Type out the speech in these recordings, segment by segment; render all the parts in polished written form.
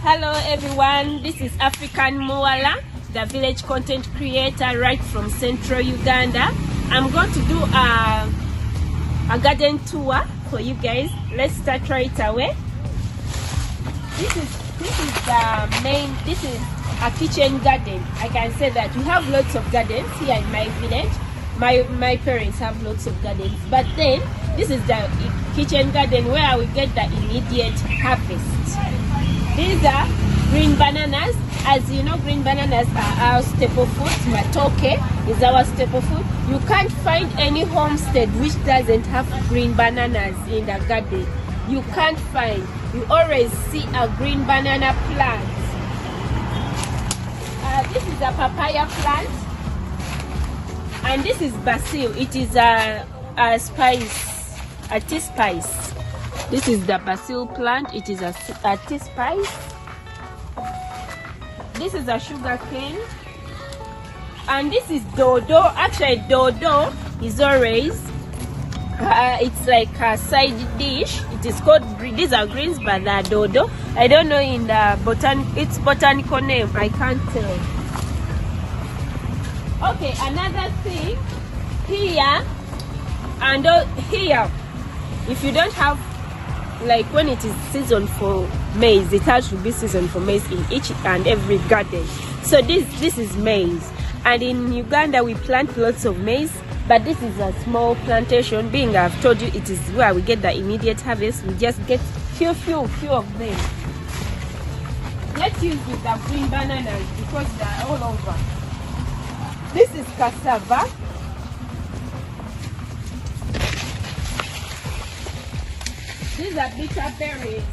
Hello everyone, this is African Moala, the village content creator right from central Uganda. I'm going to do a garden tour for you guys. Let's start right away. This is a kitchen garden. I can say that we have lots of gardens here in my village. My parents have lots of gardens, but then this is the kitchen garden where we get the immediate harvest. These are green bananas. As you know, green bananas are our staple food. Matoke is our staple food. You can't find any homestead which doesn't have green bananas in the garden. You can't find. You always see a green banana plant. This is a papaya plant. And this is basil. It is a spice, a tea spice. This is the basil plant. It is a tea spice. This is a sugar cane. And this is dodo. Actually, dodo is always, it's like a side dish. It is called, these are greens, but they're dodo. I don't know in the its botanical name. I can't tell. Okay, another thing here and here, if you don't have, like when it is season for maize, it has to be season for maize in each and every garden. So this is maize, and in Uganda we plant lots of maize, but this is a small plantation. Being I've told you, it is where we get the immediate harvest. We just get few of them. Let's use with the green bananas because they are all over. This is cassava. These are bitter berries.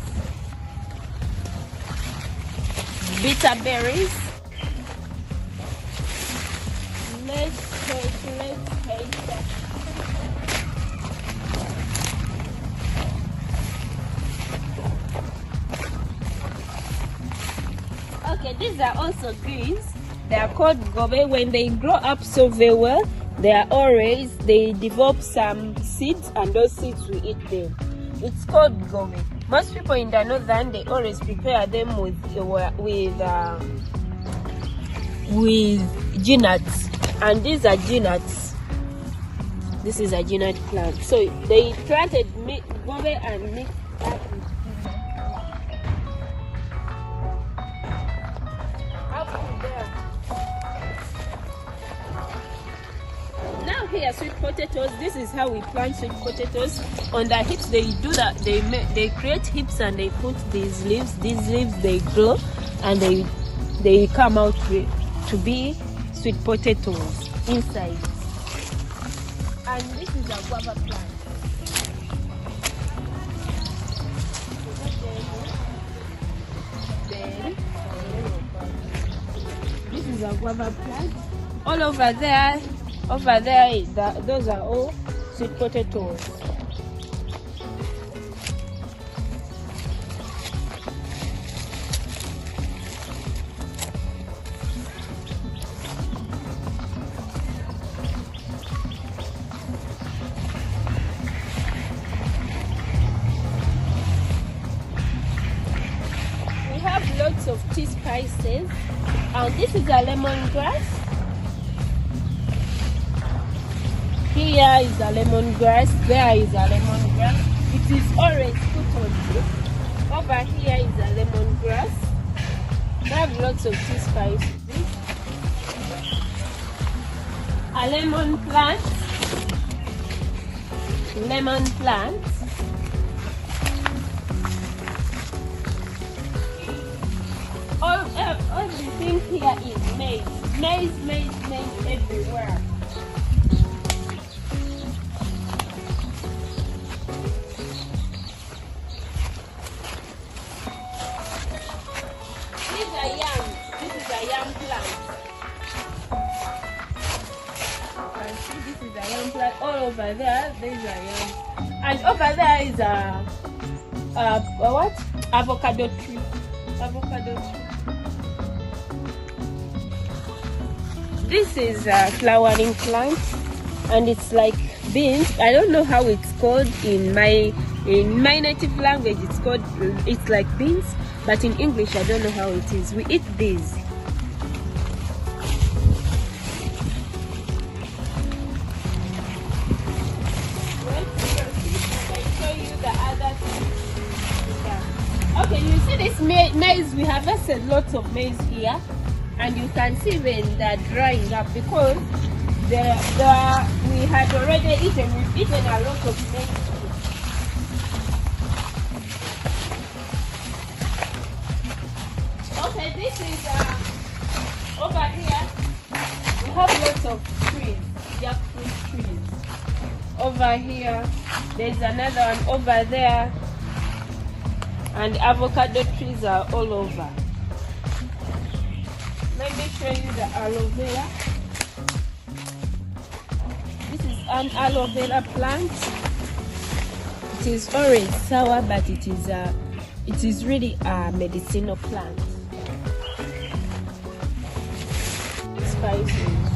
Bitter berries. Let's taste that. Okay, these are also greens. They are called gobe. When they grow up so very well, they develop some seeds, and those seeds we eat them. It's called gobe. Most people in the northern, they always prepare them with nuts, and these are nuts. This is a nut plant. So they planted gobe and mixed that with here sweet potatoes. This is how we plant sweet potatoes. On the hips they do that, they create hips and they put these leaves they grow and they come out to be sweet potatoes inside. And this is a guava plant. This is a guava plant. All over there is those are all sweet potatoes. We have lots of tea spices, and this is a lemongrass. Here is a lemongrass, there is a lemongrass. It is always put on this. Over here is a lemongrass. We have lots of tea spices. A lemon plant. Everything here is maize. Maize everywhere. This is a yam plant. You can see this is a yam plant. All over there, there's a yam. And over there is a avocado tree. This is a flowering plant, and it's like beans. I don't know how it's called in my native language. It's like beans, but in English I don't know how it is. We eat these. Okay, you see this maize, we harvested lots of maize here, and you can see when they're drying up because we had already we've eaten a lot of maize. Okay, this is over here. We have lots of trees, jackfruit trees. Over here, there's another one over there. And avocado trees are all over. Let me show you the aloe vera. This is an aloe vera plant. It is orange sour, but it is really a medicinal plant. Spices.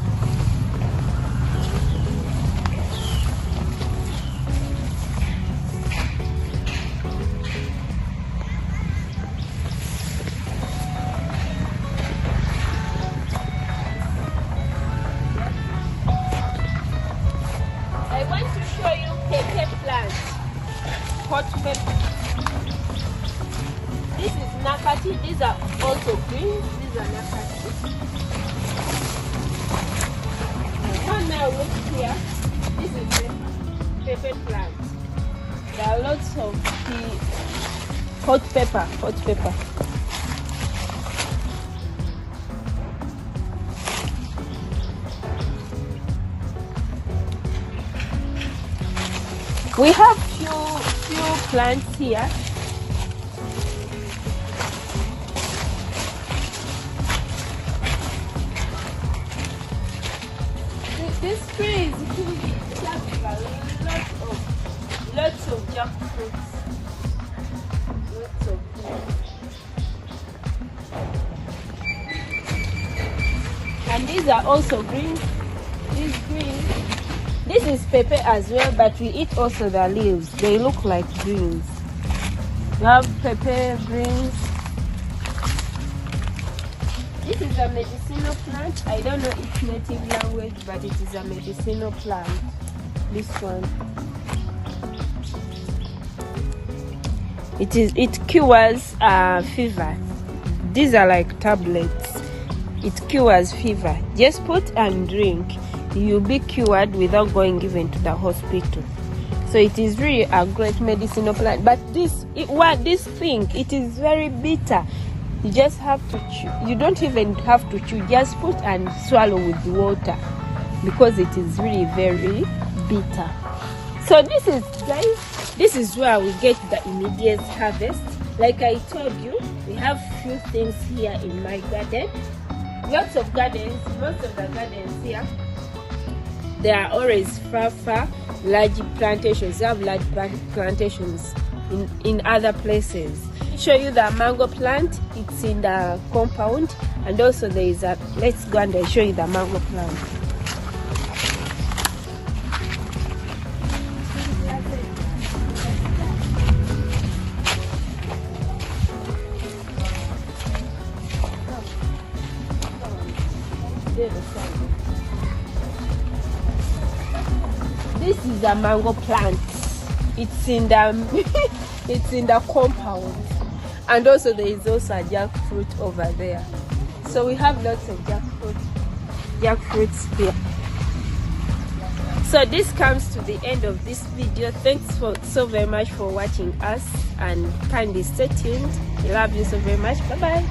Hot pepper. This is nakati. These are also green. These are nakati. One now look here. This is pepper plant. There are lots of the hot pepper. We have few plants here. This tree is really lots of jackfruits. Lots of fruits. And these are also green. These green. This is pepper as well, but we eat also the leaves. They look like greens. We have pepper, greens. This is a medicinal plant. I don't know its native language, but it is a medicinal plant. This one. It cures fever. These are like tablets. It cures fever. Just put and drink. You'll be cured without going even to the hospital. So it is really a great medicinal plant. But this thing, it is very bitter. You just have to chew. You don't even have to chew. Just put and swallow with water because it is really very bitter. So this is where we get the immediate harvest. Like I told you, we have few things here in my garden. Lots of gardens. Most of the gardens here, they are always far large plantations. They have large plantations in other places. I'll show you the mango plant. It's in the compound, and also there is a. Let's go and I'll show you the mango plant. This is a mango plant. It's in the it's in the compound, and also there is also a jackfruit over there. So we have lots of jackfruits here. So this comes to the end of this video. Thanks so very much for watching us, and kindly stay tuned. I love you so very much. Bye bye.